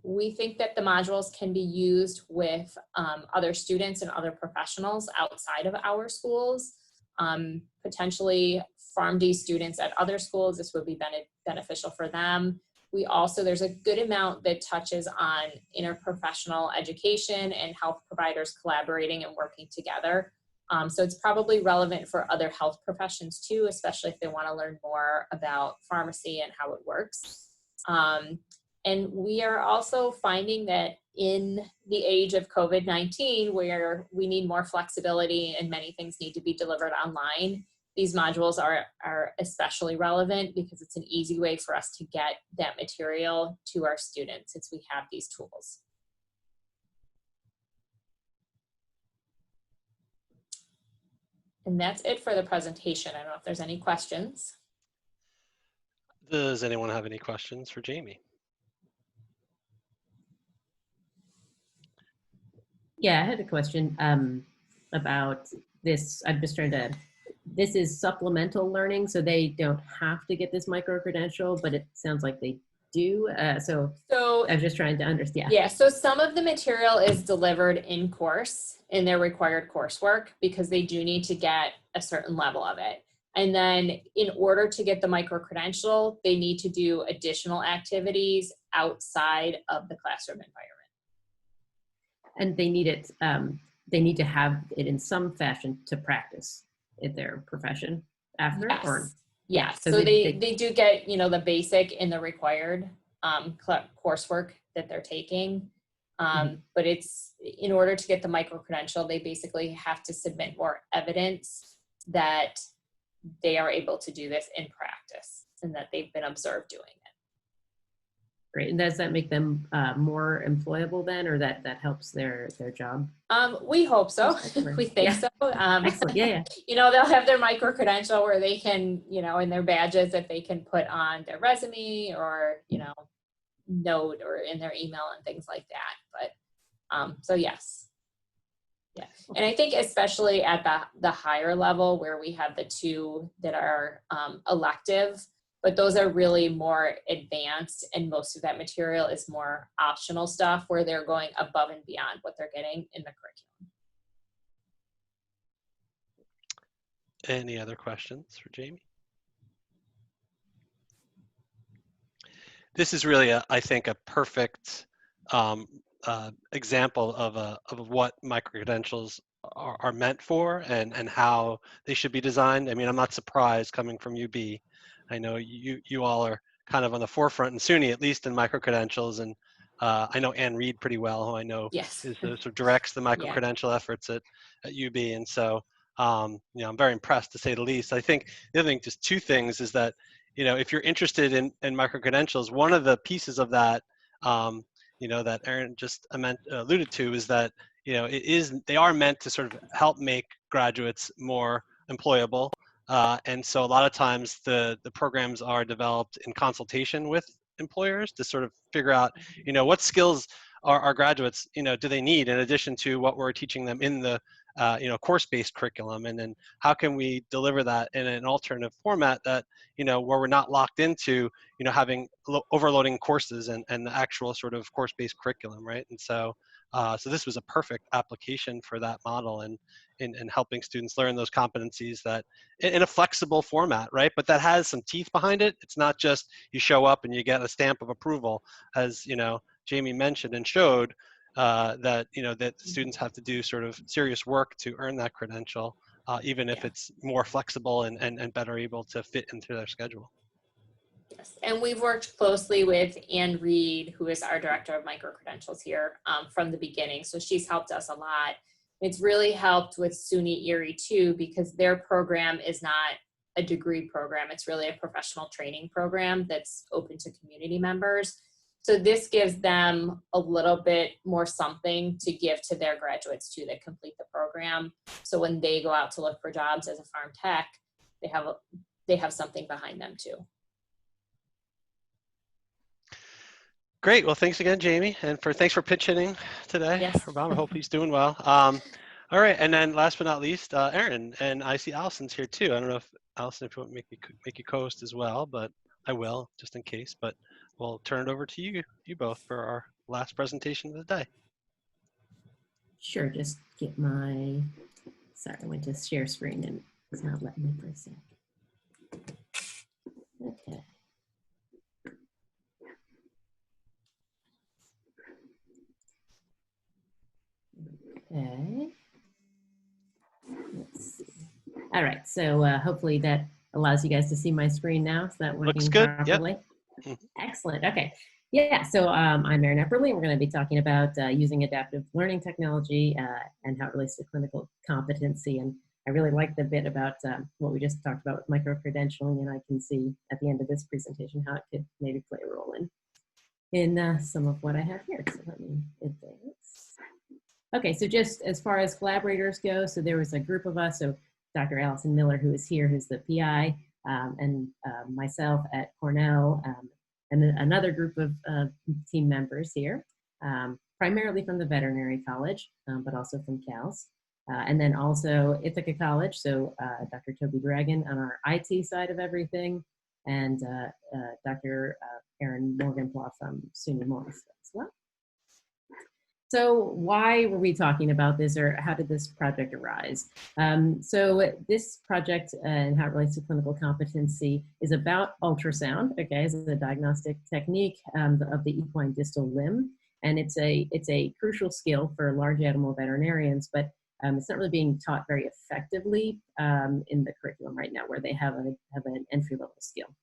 [SPEAKER 4] we think that the modules can be used with other students and other professionals outside of our schools. Potentially PharmD students at other schools, this would be beneficial for them. We also, there's a good amount that touches on interprofessional education and health providers collaborating and working together. So it's probably relevant for other health professions too, especially if they want to learn more about pharmacy and how it works. And we are also finding that in the age of COVID-19, where we need more flexibility and many things need to be delivered online, these modules are especially relevant because it's an easy way for us to get that material to our students since we have these tools. And that's it for the presentation. I don't know if there's any questions.
[SPEAKER 1] Does anyone have any questions for Jamie?
[SPEAKER 5] Yeah, I had a question about this. I'm just trying to, this is supplemental learning, so they don't have to get this micro-credential, but it sounds like they do? So I'm just trying to understand.
[SPEAKER 4] Yeah, so some of the material is delivered in course in their required coursework because they do need to get a certain level of it. And then in order to get the micro-credential, they need to do additional activities outside of the classroom environment.
[SPEAKER 5] And they need it, they need to have it in some fashion to practice in their profession after?
[SPEAKER 4] Yes.
[SPEAKER 5] Or
[SPEAKER 4] Yeah,
[SPEAKER 5] so
[SPEAKER 4] so they do get, you know, the basic and the required coursework that they're taking. But it's, in order to get the micro-credential, they basically have to submit more evidence that they are able to do this in practice and that they've been observed doing it.
[SPEAKER 5] Great. And does that make them more employable then, or that helps their job?
[SPEAKER 4] We hope so. We think so.
[SPEAKER 5] Excellent. Yeah.
[SPEAKER 4] You know, they'll have their micro-credential where they can, you know, in their badges that they can put on their resume or, you know, note or in their email and things like that. But so yes. Yeah. And I think especially at the higher level where we have the two that are elective, but those are really more advanced and most of that material is more optional stuff where they're going above and beyond what they're getting in the curriculum.
[SPEAKER 1] Any other questions for Jamie? This is really, I think, a perfect example of what micro-credentials are meant for and how they should be designed. I mean, I'm not surprised coming from UB. I know you all are kind of on the forefront in SUNY, at least in micro-credentials, and I know Ann Reed pretty well, who I know
[SPEAKER 4] Yes.
[SPEAKER 1] is sort of directs the micro-credential efforts at UB, and so you know, I'm very impressed to say the least. I think the other thing, just two things, is that, you know, if you're interested in micro-credentials, one of the pieces of that, you know, that Erin just alluded to is that, you know, they are meant to sort of help make graduates more employable. And so a lot of times the programs are developed in consultation with employers to sort of figure out, you know, what skills our graduates, you know, do they need in addition to what we're teaching them in the, you know, course-based curriculum, and then how can we deliver that in an alternative format that, you know, where we're not locked into, you know, having overloading courses and the actual sort of course-based curriculum, right? And so, so this was a perfect application for that model and in helping students learn those competencies that in a flexible format, right? But that has some teeth behind it. It's not just you show up and you get a stamp of approval, as you know, Jamie mentioned and showed. That, you know, that students have to do sort of serious work to earn that credential, even if it's more flexible and better able to fit into their schedule.
[SPEAKER 4] Yes, and we've worked closely with Ann Reed, who is our director of micro-credentials here from the beginning. So she's helped us a lot. It's really helped with SUNY Erie too, because their program is not a degree program. It's really a professional training program that's open to community members. So this gives them a little bit more something to give to their graduates too that complete the program. So when they go out to look for jobs as a pharm tech, they have something behind them too.
[SPEAKER 1] Great. Well, thanks again, Jamie, and thanks for pitch hitting today.
[SPEAKER 4] Yes.
[SPEAKER 1] For Bob, I hope he's doing well. All right, and then last but not least, Erin, and I see Allison's here too. I don't know if Allison, if you want to make you co-host as well, but I will just in case. But we'll turn it over to you both for our last presentation of the day.
[SPEAKER 5] Sure. Just get my. Sorry, I went to share screen and it's not letting me for a sec. Okay. Okay. Let's see. All right. So hopefully that allows you guys to see my screen now. Is that working
[SPEAKER 1] Looks good.
[SPEAKER 5] properly?
[SPEAKER 1] Yep.
[SPEAKER 5] Excellent. Okay. Yeah. So I'm Erin Epperly, and we're going to be talking about using adaptive learning technology and how it relates to clinical competency. And I really like the bit about what we just talked about with micro-credentialing, and I can see at the end of this presentation how it could maybe play a role in some of what I have here. So let me advance. Okay, so just as far as collaborators go, so there was a group of us, so Dr. Allison Miller, who is here, who's the PI, and myself at Cornell, and another group of team members here, primarily from the Veterinary College, but also from CALS. And then also Ithaca College, so Dr. Toby Dragon on our IT side of everything, and Dr. Aaron Morgenblau from SUNY Morris as well. So why were we talking about this, or how did this project arise? So this project and how it relates to clinical competency is about ultrasound, okay, as a diagnostic technique of the equine distal limb. And it's a crucial skill for large animal veterinarians, but it's not really being taught very effectively in the curriculum right now, where they have an entry-level skill.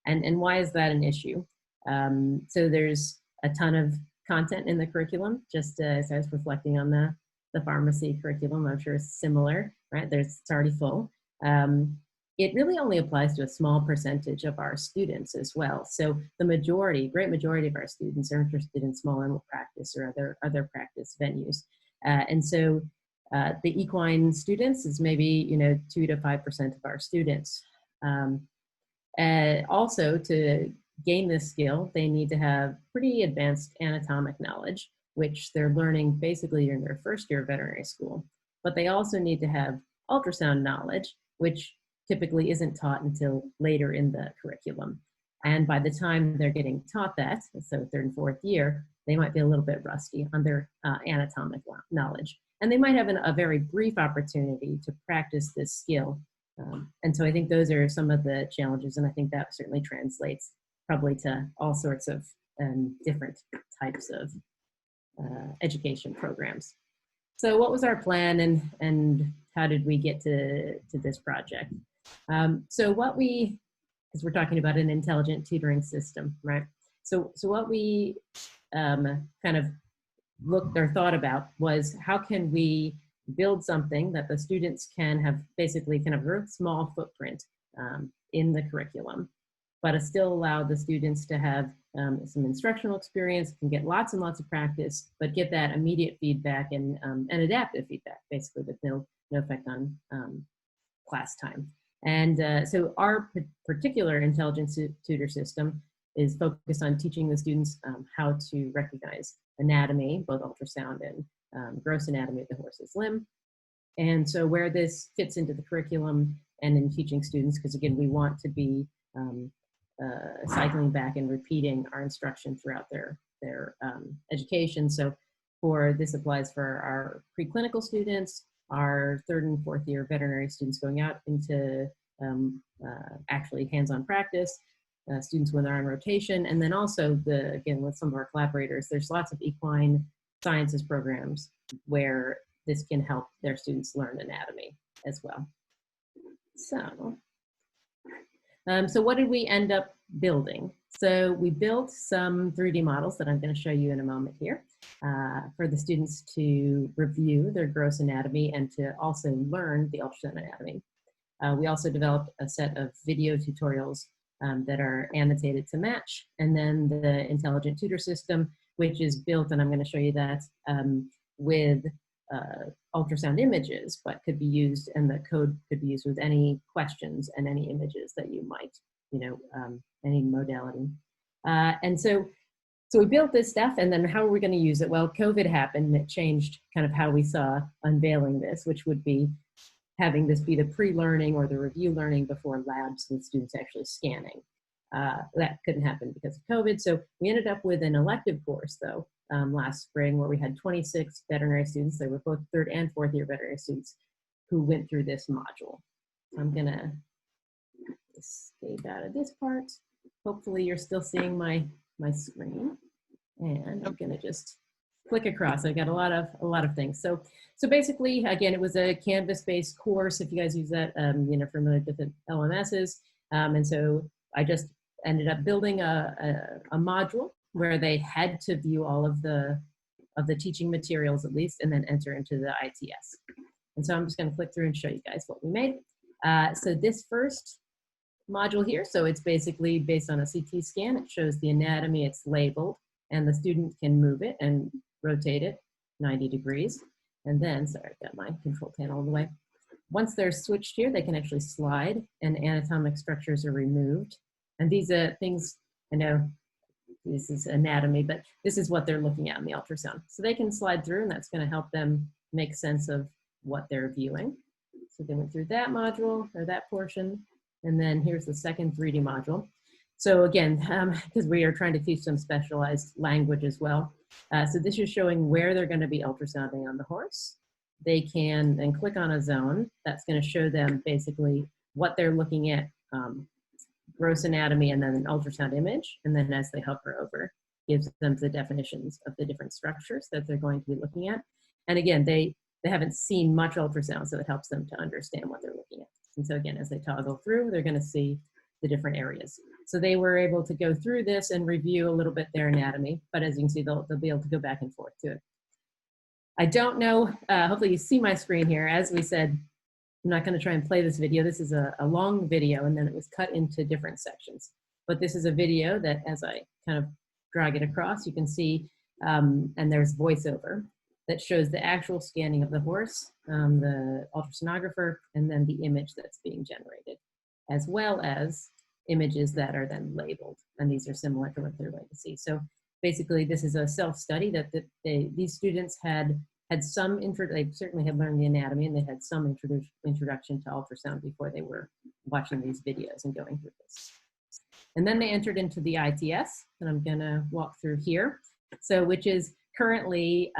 [SPEAKER 5] And why is that an issue? So there's a ton of content in the curriculum, just as I was reflecting on the pharmacy curriculum. I'm sure it's similar, right? It's already full. It really only applies to a small percentage of our students as well. So the great majority of our students are interested in small animal practice or other practice venues. And so the equine students is maybe 2 to 5% of our students. Also, to gain this skill, they need to have pretty advanced anatomic knowledge, which they're learning basically in their first year of veterinary school. But they also need to have ultrasound knowledge, which typically isn't taught until later in the curriculum. And by the time they're getting taught that, so third and fourth year, they might be a little bit rusty on their anatomic knowledge. And they might have a very brief opportunity to practice this skill. And so I think those are some of the challenges, and I think that certainly translates probably to all sorts of different types of education programs. So what was our plan, and how did we get to this project? So what because we're talking about an intelligent tutoring system, right? So what we kind of looked or thought about was, how can we build something that the students can have basically kind of a small footprint in the curriculum, but still allow the students to have some instructional experience, can get lots and lots of practice, but get that immediate feedback and adaptive feedback, basically, with no effect on class time. And so our particular intelligence tutor system is focused on teaching the students how to recognize anatomy, both ultrasound and gross anatomy of the horse's limb. And so where this fits into the curriculum and in teaching students, because again, we want to be cycling back and repeating our instruction throughout their education. So this applies for our preclinical students, our third and fourth year veterinary students going out into actually hands-on practice, students when they're on rotation, and then also again, with some of our collaborators, there's lots of equine sciences programs where this can help their students learn anatomy as well. So what did we end up building? So we built some 3D models that I'm going to show you in a moment here for the students to review their gross anatomy and to also learn the ultrasound anatomy. We also developed a set of video tutorials that are annotated to match, and then the intelligent tutor system, which is built, and I'm going to show you that, with ultrasound images, but could be used, and the code could be used with any questions and any images that you might, any modality. And so we built this stuff, and then how are we going to use it? Well, COVID happened, and it changed kind of how we saw unveiling this, which would be having this be the pre-learning or the review learning before labs with students actually scanning. That couldn't happen because of COVID. So we ended up with an elective course, though, last spring, where we had 26 veterinary students. They were both third and fourth year veterinary students who went through this module. So I'm gonna escape out of this part. Hopefully you're still seeing my screen, and I'm gonna just click across. I got a lot of things. So basically, again, it was a Canvas-based course. If you guys use that, familiar with the LMSs. And so I just ended up building a module where they had to view all of the teaching materials at least, and then enter into the ITS. And so I'm just going to click through and show you guys what we made. So this first module here, so it's basically based on a CT scan. It shows the anatomy, it's labeled, and the student can move it and rotate it 90 degrees. And then, sorry, I've got my control panel on the way. Once they're switched here, they can actually slide, and anatomic structures are removed. And these are things, I know this is anatomy, but this is what they're looking at in the ultrasound. So they can slide through, and that's going to help them make sense of what they're viewing. So they went through that module, or that portion. And then here's the second 3D module. So again, because we are trying to teach some specialized language as well. So this is showing where they're going to be ultrasounding on the horse. They can then click on a zone. That's going to show them basically what they're looking at, gross anatomy, and then an ultrasound image. And then as they hover over, gives them the definitions of the different structures that they're going to be looking at. And again, they haven't seen much ultrasound, so it helps them to understand what they're looking at. And so again, as they toggle through, they're going to see the different areas. So they were able to go through this and review a little bit their anatomy, but as you can see, they'll be able to go back and forth to it. I don't know, hopefully you see my screen here. As we said, I'm not going to try and play this video. This is a long video, and then it was cut into different sections. But this is a video that, as I kind of drag it across, you can see, and there's voiceover that shows the actual scanning of the horse, the ultrasonographer, and then the image that's being generated, as well as images that are then labeled. And these are similar to what they're going to see. So basically, this is a self-study that these students had some they certainly had learned the anatomy, and they had some introduction to ultrasound before they were watching these videos and going through this. And then they entered into the ITS, and I'm gonna walk through here. So, which is currently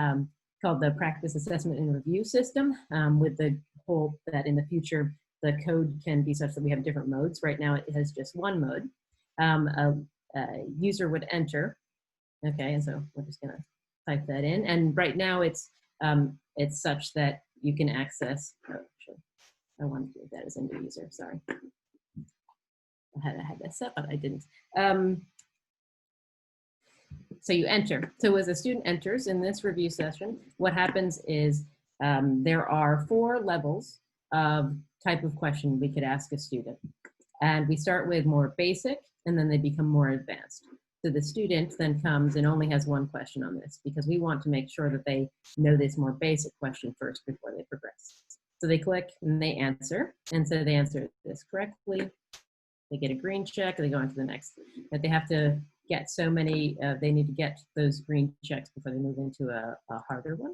[SPEAKER 5] called the Practice Assessment and Review System, with the hope that in the future, the code can be such that we have different modes. Right now, it has just one mode. A user would enter, okay, and so we're just gonna type that in. And right now, it's such that you can access, oh, actually, I want to do that as a new user, sorry. I had that set, but I didn't. So you enter. So as a student enters in this review session, what happens is there are 4 levels of type of question we could ask a student. And we start with more basic, and then they become more advanced. So the student then comes and only has 1 question on this, because we want to make sure that they know this more basic question first before they progress. So they click and they answer, and so they answer this correctly. They get a green check, and they go on to the next. But they have to get so many, they need to get those green checks before they move into a harder one.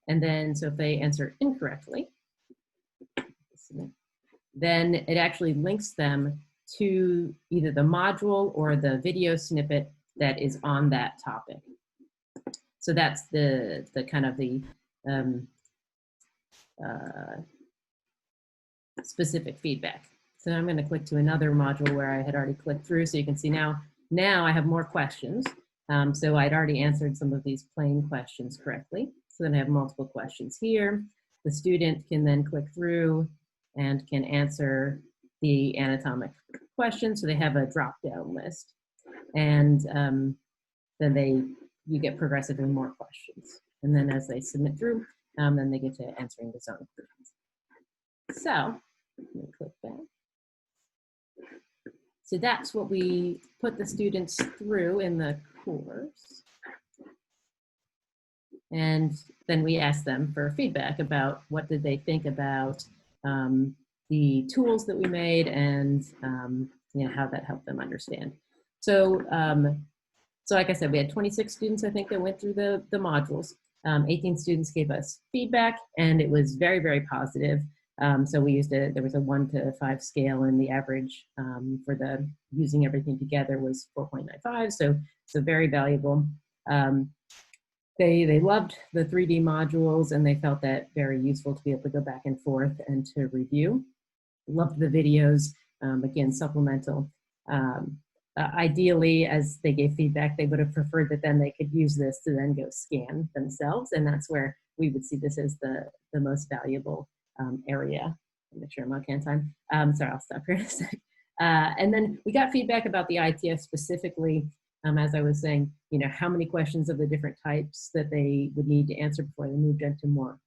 [SPEAKER 5] And then, so if they answer incorrectly, then it actually links them to either the module or the video snippet that is on that topic. So that's the kind of the specific feedback. So I'm going to click to another module where I had already clicked through, so you can see now I have more questions. So I'd already answered some of these plain questions correctly. So then I have multiple questions here. The student can then click through and can answer the anatomic questions. So they have a drop-down list. And then you get progressively more questions. And then as they submit through, then they get to answering the zone questions. So let me click back. So that's what we put the students through in the course. And then we asked them for feedback about what did they think about the tools that we made, and you know, how that helped them understand. So, so like I said, we had 26 students, I think, that went through the modules. 18 students gave us feedback, and it was very, very positive. So we used there was a 1 to 5 scale, and the average for the using everything together was 4.95. So very valuable. They loved the 3D modules, and they felt that very useful to be able to go back and forth and to review. Loved the videos, again, supplemental. Ideally, as they gave feedback, they would have preferred that then they could use this to then go scan themselves, and that's where we would see this as the most valuable area. Make sure I'm okay on time. Sorry, I'll stop here in a sec. And then we got feedback about the ITS specifically, as I was saying, you know, how many questions of the different types that they would need to answer before they moved into more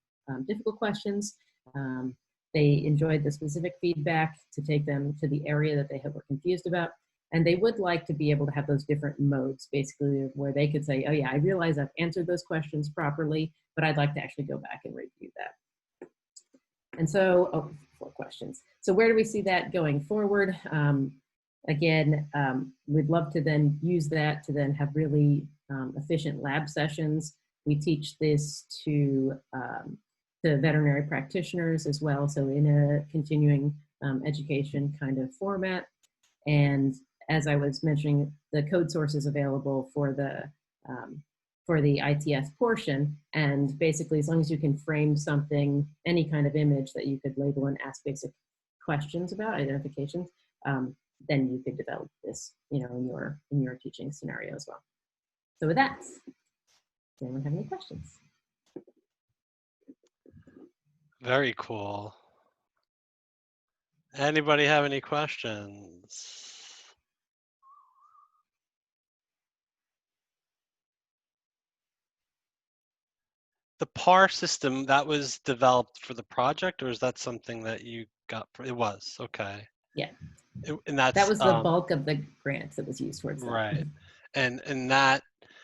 [SPEAKER 5] difficult questions. They enjoyed the specific feedback to take them to the area that they were confused about. And they would like to be able to have those different modes, basically, where they could say, oh yeah, I realize I've answered those questions properly, but I'd like to actually go back and review that. And so, 4 questions. So where do we see that going forward? Again, we'd love to then use that to then have really efficient lab sessions. We teach this to veterinary practitioners as well, so in a continuing education kind of format. And as I was mentioning, the code source is available for the ITS portion. And basically, as long as you can frame something, any kind of image that you could label and ask basic questions about, identifications, then you could develop this, in your teaching scenario as well. So with that, does anyone have any questions?
[SPEAKER 1] Very cool. Anybody have any questions? The PAR system, that was developed for the project, or is that something that you got? It was, okay.
[SPEAKER 5] Yeah.
[SPEAKER 1] And that's
[SPEAKER 5] that was the bulk of the grants that was used towards that.
[SPEAKER 1] Right. And that,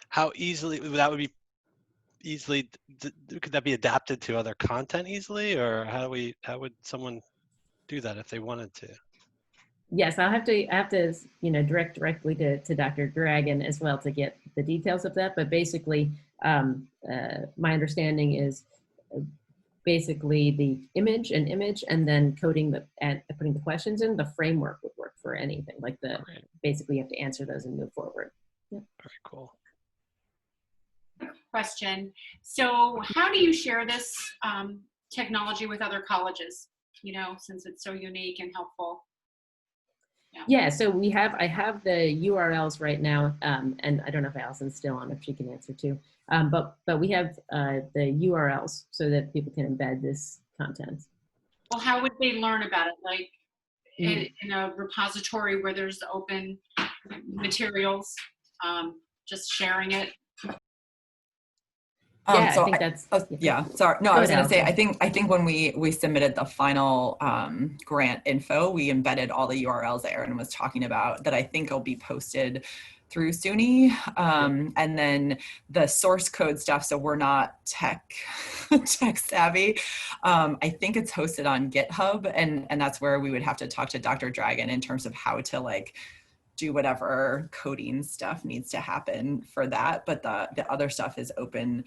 [SPEAKER 1] how easily, that would be easily, could that be adapted to other content easily, or how would someone do that if they wanted to?
[SPEAKER 5] Yes, I have to direct directly to Dr. Dragon as well to get the details of that. But basically, my understanding is basically the image, and then coding and putting the questions in. The framework would work for anything. Like basically you have to answer those and move forward. Yeah.
[SPEAKER 1] Very cool.
[SPEAKER 6] Question. So how do you share this technology with other colleges, since it's so unique and helpful?
[SPEAKER 5] Yeah, so I have the URLs right now, and I don't know if Allison's still on, if she can answer too. But we have the URLs so that people can embed this content.
[SPEAKER 6] Well, how would they learn about it? Like in a repository where there's open materials, just sharing it?
[SPEAKER 5] Yeah,
[SPEAKER 7] so
[SPEAKER 5] I think that's
[SPEAKER 7] yeah. Sorry, no, I was going to say, I think when we submitted the final grant info, we embedded all the URLs that Erin was talking about that I think will be posted through SUNY, and then the source code stuff. So we're not tech savvy. I think it's hosted on GitHub, and that's where we would have to talk to Dr. Dragon in terms of how to do whatever coding stuff needs to happen for that. But the other stuff is open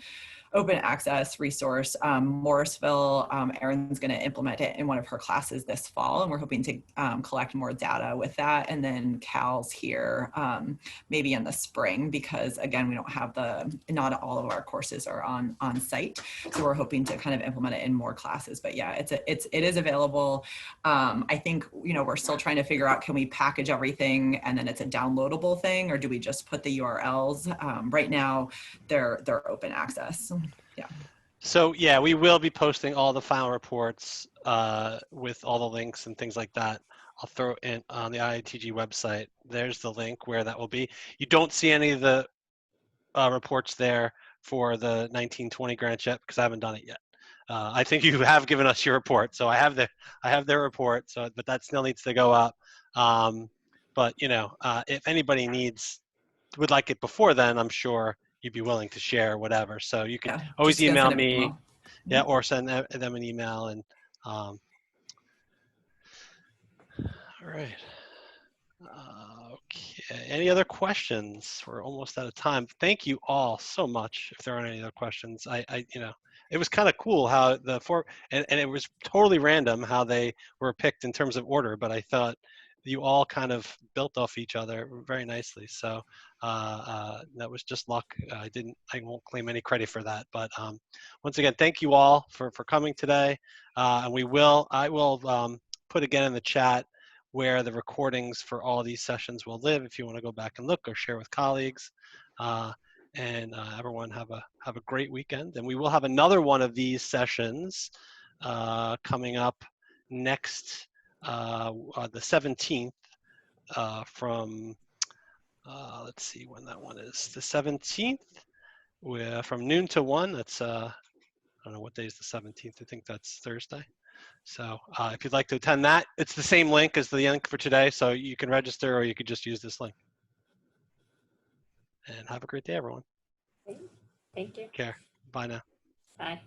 [SPEAKER 7] access resource. Morrisville, Erin's going to implement it in one of her classes this fall, and we're hoping to collect more data with that. And then Cal's here maybe in the spring, because again, we don't have not all of our courses are on site. So we're hoping to kind of implement it in more classes. But yeah, it is available. I think, we're still trying to figure out, can we package everything and then it's a downloadable thing, or do we just put the URLs? Right now, they're open access. Yeah.
[SPEAKER 1] So yeah, we will be posting all the final reports with all the links and things like that. I'll throw in on the IITG website. There's the link where that will be. You don't see any of the reports there for the 1920 grant yet, because I haven't done it yet. I think you have given us your report, so I have their report. So, but that still needs to go up. But if anybody would like it before then, I'm sure you'd be willing to share whatever. So you can always email me, or send them an email. And all right. Okay. Any other questions? We're almost out of time. Thank you all so much. If there aren't any other questions, it was kind of cool how and it was totally random how they were picked in terms of order, but I thought you all kind of built off each other very nicely. So that was just luck. I won't claim any credit for that. But once again, thank you all for coming today. And I will put again in the chat where the recordings for all these sessions will live if you want to go back and look or share with colleagues. Everyone have a great weekend. And we will have another one of these sessions coming up next the 17th from let's see when that one is. The 17th from noon to 1. That's I don't know what day is the 17th. I think that's Thursday. So if you'd like to attend that, it's the same link as the link for today, so you can register or you could just use this link. And have a great day, everyone.
[SPEAKER 4] Thank you.
[SPEAKER 1] Take care. Bye now.
[SPEAKER 4] Bye.